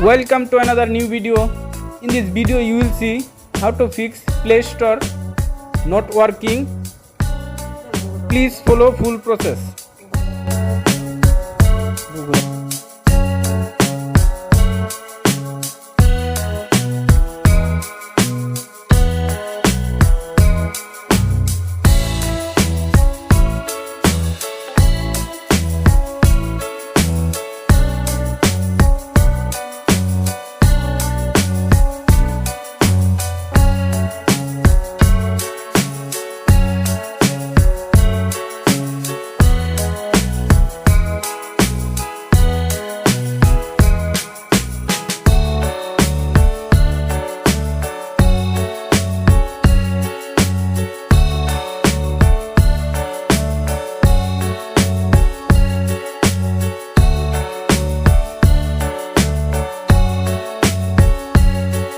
Welcome to another new video. In this video you will see how to fix Play Store not working. Please follow full process.